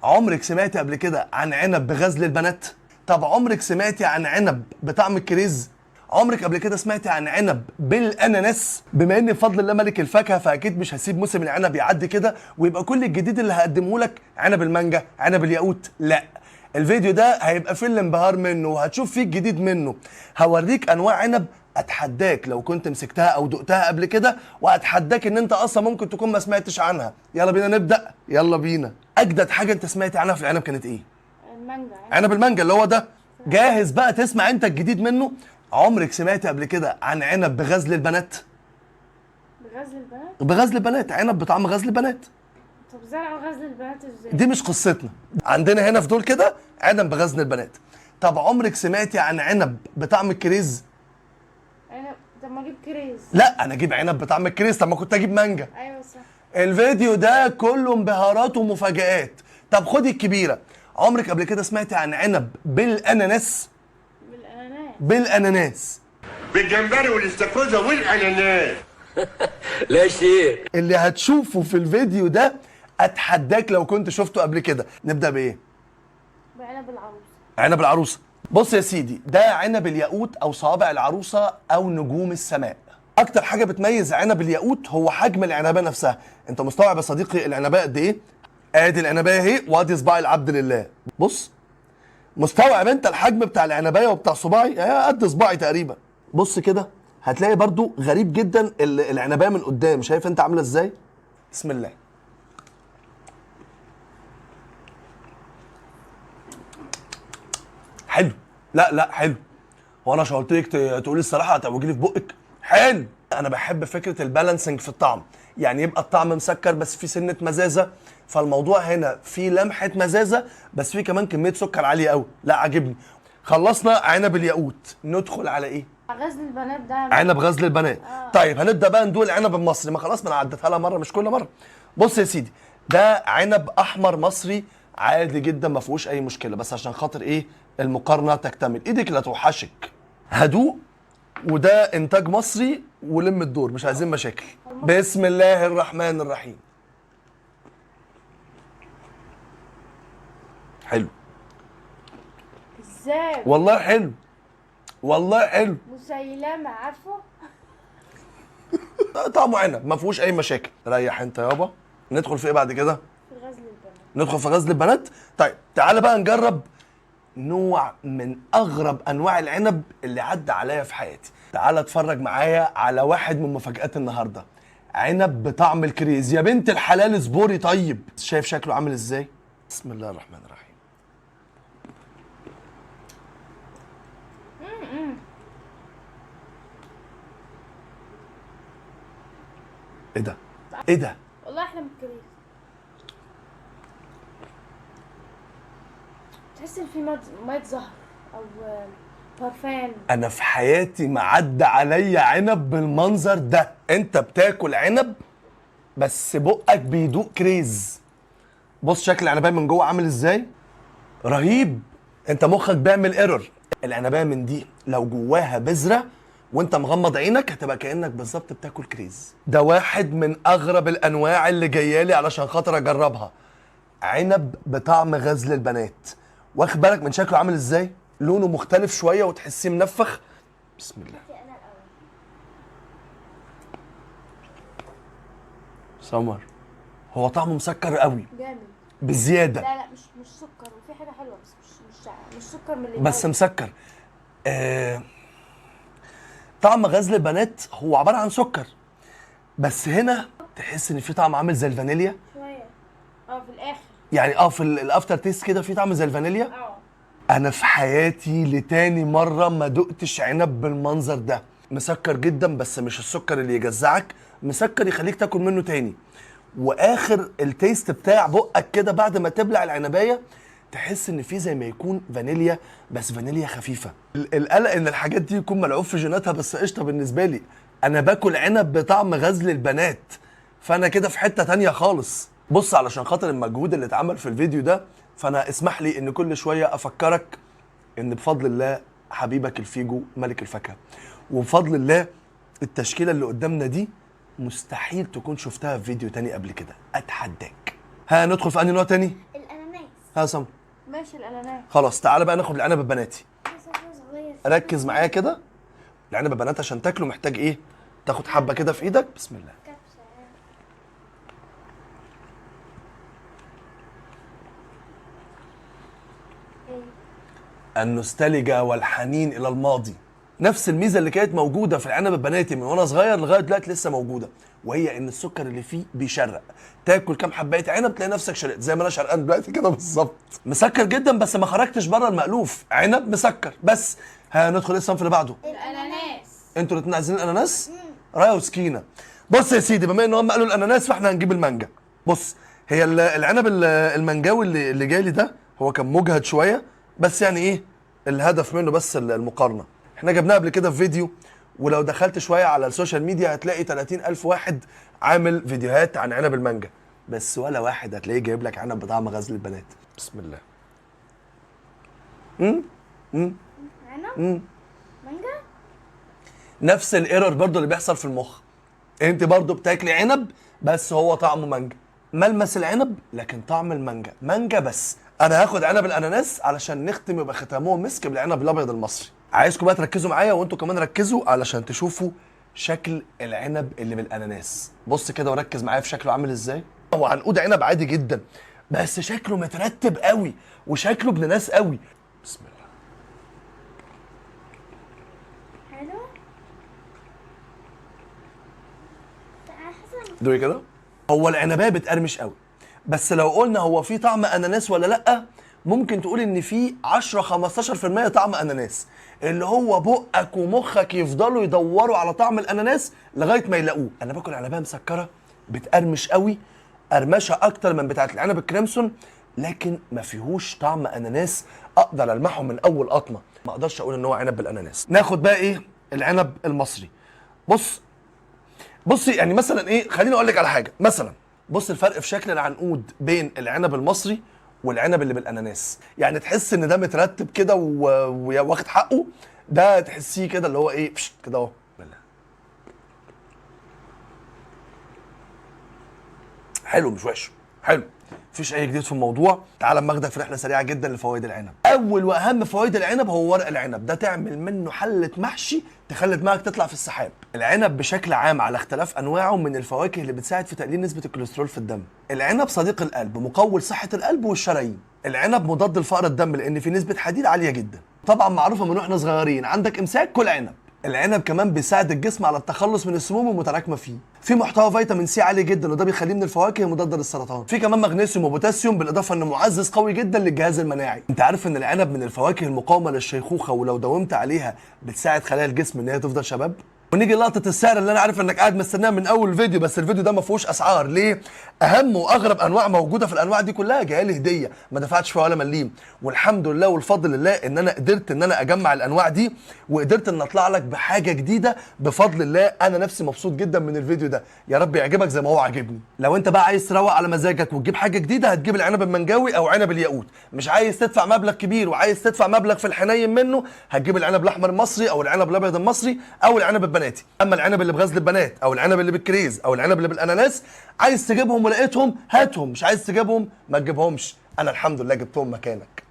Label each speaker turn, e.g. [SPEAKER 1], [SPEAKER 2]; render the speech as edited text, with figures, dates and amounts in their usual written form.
[SPEAKER 1] عمرك سمعتي قبل كده عن عنب بغزل البنات؟ طب عمرك سمعتي عن عنب بطعم الكريز؟ عمرك قبل كده سمعتي عن عنب بالاناناس؟ بما اني بفضل الله ملك الفاكهه فاكيد مش هسيب موسم العنب يعدي كده ويبقى كل الجديد اللي هقدمه لك عنب المانجا، عنب الياقوت. لا، الفيديو ده هيبقى فيه الانبهار منه وهتشوف فيه الجديد منه. هوريك انواع عنب اتحداك لو كنت مسكتها او دقتها قبل كده، واتحداك ان انت اصلا ممكن تكون ما سمعتش عنها. يلا بينا نبدا، يلا بينا. اجدد حاجه انت سمعتي عنها في العنب كانت ايه؟
[SPEAKER 2] المانجا.
[SPEAKER 1] عنب المانجا اللي هو ده. جاهز بقى تسمع انت الجديد منه؟ عمرك سمعتي قبل كده عن عنب بغزل البنات؟
[SPEAKER 2] بغزل البنات؟
[SPEAKER 1] بغزل البنات، عنب بطعم غزل البنات.
[SPEAKER 2] طب زرعوا غزل البنات ازاي؟
[SPEAKER 1] دي مش قصتنا. عندنا هنا في دول كده عنب بغزل البنات. طب عمرك سمعتي عن عنب بطعم الكريز؟
[SPEAKER 2] طب ما اجيب كريز.
[SPEAKER 1] لا، انا اجيب عنب بطعم الكريز، طب ما كنت اجيب مانجا.
[SPEAKER 2] ايوه صح.
[SPEAKER 1] الفيديو ده كله انبهارات ومفاجآت. طب خدي الكبيره، عمرك قبل كده سمعتي عن عنب بالاناناس؟
[SPEAKER 2] بالاناناس؟
[SPEAKER 1] بالاناناس،
[SPEAKER 3] بالجمبري والاستاكوزا والاناناس.
[SPEAKER 4] لا شيء.
[SPEAKER 1] اللي هتشوفه في الفيديو ده اتحداك لو كنت شفته قبل كده. نبدا بايه؟
[SPEAKER 2] بعنب العروسه.
[SPEAKER 1] عنب العروسه. بص يا سيدي، ده عنب الياقوت او صوابع العروسه او نجوم السماء. اكتر حاجه بتميز عنب الياقوت هو حجم العنبه نفسها. انت مستوعب يا صديقي العنبه قد ايه؟ ادي العنبايه اهي وادي صباع العبد لله. بص، مستوعب انت الحجم بتاع العنبايه وبتاع صباعي؟ قد صباعي تقريبا. بص كده هتلاقي برضو غريب جدا العنبايه من قدام، شايف انت عامله ازاي؟ بسم الله. حلو. لا حلو. هو انا قلت لك تقولي الصراحه هتعوجي لي في بقك؟ حلو. انا بحب فكره البالانسنج في الطعم، يعني يبقى الطعم مسكر بس في سنه مزازه، فالموضوع هنا في لمحه مزازه بس في كمان كميه سكر عاليه قوي. لا عاجبني. خلصنا عنب الياقوت، ندخل على ايه؟
[SPEAKER 2] غزل البنات ده
[SPEAKER 1] عنب غزل البنات. طيب هنبدا بقى ندوق العنب المصري، ما خلاص ما انا عديتها لها مره مش كل مره. بص يا سيدي، ده عنب احمر مصري عادي جدا ما فيهوش اي مشكله، بس عشان خاطر ايه؟ المقارنه تكتمل، ايدك لا توحشك. هدوق، وده انتاج مصري ولم الدور، مش عايزين مشاكل. بسم الله الرحمن الرحيم. حلو
[SPEAKER 2] ازاي؟
[SPEAKER 1] والله حلو، والله حلو.
[SPEAKER 2] مسيلمه، عارفه؟
[SPEAKER 1] طعمه عنب ما فيهوش اي مشاكل. ريح انت يابا. ندخل في ايه بعد كده؟
[SPEAKER 2] في غزل البنات.
[SPEAKER 1] ندخل في غزل البنات. طيب تعالى بقى نجرب نوع من اغرب انواع العنب اللي عدى عليا في حياتي. تعالى اتفرج معايا على واحد من مفاجآت النهارده، عنب بطعم الكريز. يا بنت الحلال اصبري. طيب شايف شكله عامل ازاي؟ بسم الله الرحمن الرحيم. ايه ده؟ ايه ده؟
[SPEAKER 2] والله احلى من الكريز. تحس ان في ميه زهر او برفان.
[SPEAKER 1] انا في حياتي ما عدى عليا عنب بالمنظر ده. انت بتاكل عنب بس بقك بيدوق كريز. بص شكل العنبايه من جوه عامل ازاي؟ رهيب. انت مخك بيعمل ايرور. العنبايه من دي لو جواها بذره وانت مغمض عينك هتبقى كانك بالظبط بتاكل كريز. ده واحد من اغرب الانواع اللي جايالي علشان خاطر اجربها. عنب بطعم غزل البنات. واخد بالك من شكله عامل ازاي؟ لونه مختلف شويه وتحسيه منفخ. بسم الله. سمر، هو طعمه مسكر قوي
[SPEAKER 2] جامد
[SPEAKER 1] بزياده.
[SPEAKER 2] لا مش سكر، وفي حاجه حلوه بس مش سكر من اللي
[SPEAKER 1] بس مسكر. طعم غزل البنات هو عباره عن سكر، بس هنا تحس ان في طعم عامل زي الفانيليا
[SPEAKER 2] شويه. في الاخر
[SPEAKER 1] يعني، في الافتر تيست كده في طعم زي الفانيليا. انا في حياتي لتاني مره ما دقتش عنب بالمنظر ده. مسكر جدا بس مش السكر اللي يجزعك، مسكر يخليك تاكل منه تاني. واخر التيست بتاع بقك كده بعد ما تبلع العنبايه تحس ان في زي ما يكون فانيليا، بس فانيليا خفيفه. القلق ان الحاجات دي يكون ملعوب في جيناتها، بس قشطه بالنسبه لي. انا باكل عنب بطعم غزل البنات، فانا كده في حته تانيه خالص. بص علشان خاطر المجهود اللي اتعمل في الفيديو ده، فانا اسمح لي ان كل شويه افكرك ان بفضل الله حبيبك الفيجو ملك الفاكهه، وبفضل الله التشكيله اللي قدامنا دي مستحيل تكون شفتها في فيديو تاني قبل كده. اتحداك. ندخل في انهي نوع تاني؟
[SPEAKER 2] الاناناس.
[SPEAKER 1] ها سم.
[SPEAKER 2] ماشي الاناناس.
[SPEAKER 1] خلاص تعالى بقى ناخد العنب البناتي.
[SPEAKER 2] صغير.
[SPEAKER 1] ركز معايا كده. العنب البنات عشان تاكله محتاج ايه؟ تاخد حبه كده في ايدك. بسم الله. النوستالجيا والحنين الى الماضي. نفس الميزه اللي كانت موجوده في العنب البناتي من وانا صغير لغايه دلوقتي لسه موجوده، وهي ان السكر اللي فيه بيشرق. تاكل كام حبايه عنب تلاقي نفسك شرقت زي ما انا شرقان دلوقتي كده بالظبط. مسكر جدا بس ما خرجتش بره المألوف، عنب مسكر بس. هندخل ايه الصنف اللي بعده؟
[SPEAKER 2] الاناناس.
[SPEAKER 1] انتوا الاثنين عايزين الاناناس؟ رايه وسكينه. بص يا سيدي، بما ان هم قالوا الاناناس فاحنا هنجيب المانجا. بص، هي العنب المانجاوي اللي جاي لي ده هو كان مجهد شويه، بس يعني ايه الهدف منه بس المقارنه. احنا جبناه قبل كده في فيديو، ولو دخلت شويه على السوشيال ميديا هتلاقي 30,000 واحد عامل فيديوهات عن عنب المانجا، بس ولا واحد هتلاقيه جايب لك عنب بطعم غزل البنات. بسم الله.
[SPEAKER 2] عنب؟ مانجا؟
[SPEAKER 1] نفس الايرور برضو اللي بيحصل في المخ. انت برضو بتاكلي عنب بس هو طعمه مانجا، ملمس العنب لكن طعم المانجا مانجا بس. انا هاخد عنب الاناناس علشان نختم يبقى ختامه مسك بالعنب الابيض المصري. عايزكم بقى تركزوا معايا وانتوا كمان ركزوا علشان تشوفوا شكل العنب اللي بالاناناس. بص كده وركز معايا في شكله عامل ازاي. هو عنقود عنب عادي جدا بس شكله مترتب قوي وشكله ابن ناس قوي. بسم الله.
[SPEAKER 2] حلو؟
[SPEAKER 1] دوقي كده. هو العنبايه بتقرمش قوي، بس لو قلنا هو في طعم اناناس ولا لا، ممكن تقول ان في 10-15% طعم اناناس، اللي هو بقك ومخك يفضلوا يدوروا على طعم الاناناس لغايه ما يلاقوه. انا باكل عنبايه مسكره بتقرمش قوي، قرمشه اكتر من بتاعه العنب الكريمسون، لكن ما فيهوش طعم اناناس اقدر المحه من اول قطمه. ما اقدرش اقول ان هو عنب بالاناناس. ناخد بقى ايه العنب المصري. بصي يعني مثلا ايه، خليني اقول لك على حاجه. مثلا بص الفرق في شكل العنقود بين العنب المصري والعنب اللي بالاناناس. يعني تحس ان ده مترتب كده واخد حقه، ده تحسيه كده اللي هو ايه كده اهو. حلو مش وحش، حلو، مفيش اي جديد في الموضوع. تعال اما اخدك في رحله سريعه جدا لفوائد العنب. اول واهم فوائد العنب هو ورق العنب، ده تعمل منه حله محشي تخلي دماغك تطلع في السحاب. العنب بشكل عام على اختلاف انواعه من الفواكه اللي بتساعد في تقليل نسبه الكوليسترول في الدم. العنب صديق القلب، مقوي لصحه القلب والشرايين. العنب مضاد لفقر الدم لان فيه نسبه حديد عاليه جدا. طبعا معروفه من واحنا صغيرين، عندك امساك كل عنب. العنب كمان بيساعد الجسم على التخلص من السموم المتراكمه فيه. في محتوى فيتامين سي عالي جدا وده بيخليه من الفواكه مضاده للسرطان. في كمان مغنيسيوم وبوتاسيوم بالاضافه انه معزز قوي جدا للجهاز المناعي. انت عارف ان العنب من الفواكه المقاومه للشيخوخه، ولو داومت عليها بتساعد خلايا الجسم ان هي تفضل شباب. ونيجي لقطه السعر اللي انا عارف انك قاعد مستناها من اول الفيديو، بس الفيديو ده ما فيهوش اسعار. ليه؟ اهم واغرب انواع موجوده في الانواع دي كلها جايه لي هديه، ما دفعتش فيها ولا مليم. والحمد لله والفضل لله ان انا قدرت ان انا اجمع الانواع دي، وقدرت ان اطلع لك بحاجه جديده بفضل الله. انا نفسي مبسوط جدا من الفيديو ده، يا رب يعجبك زي ما هو عاجبني. لو انت بقى عايز تروق على مزاجك وتجيب حاجه جديده، هتجيب العنب المانجاوي او عنب الياقوت. مش عايز تدفع مبلغ كبير وعايز تدفع مبلغ في الحنين منه، هتجيب العنب الاحمر المصري او العنب الابيض المصري او العنب البناتي. اما العنب اللي بغزل البنات او العنب اللي بالكريز او العنب اللي بالاناناس، عايز تجيبهم ولقيتهم هاتهم، مش عايز تجيبهم ما تجيبهمش. انا الحمد لله جبتهم مكانك.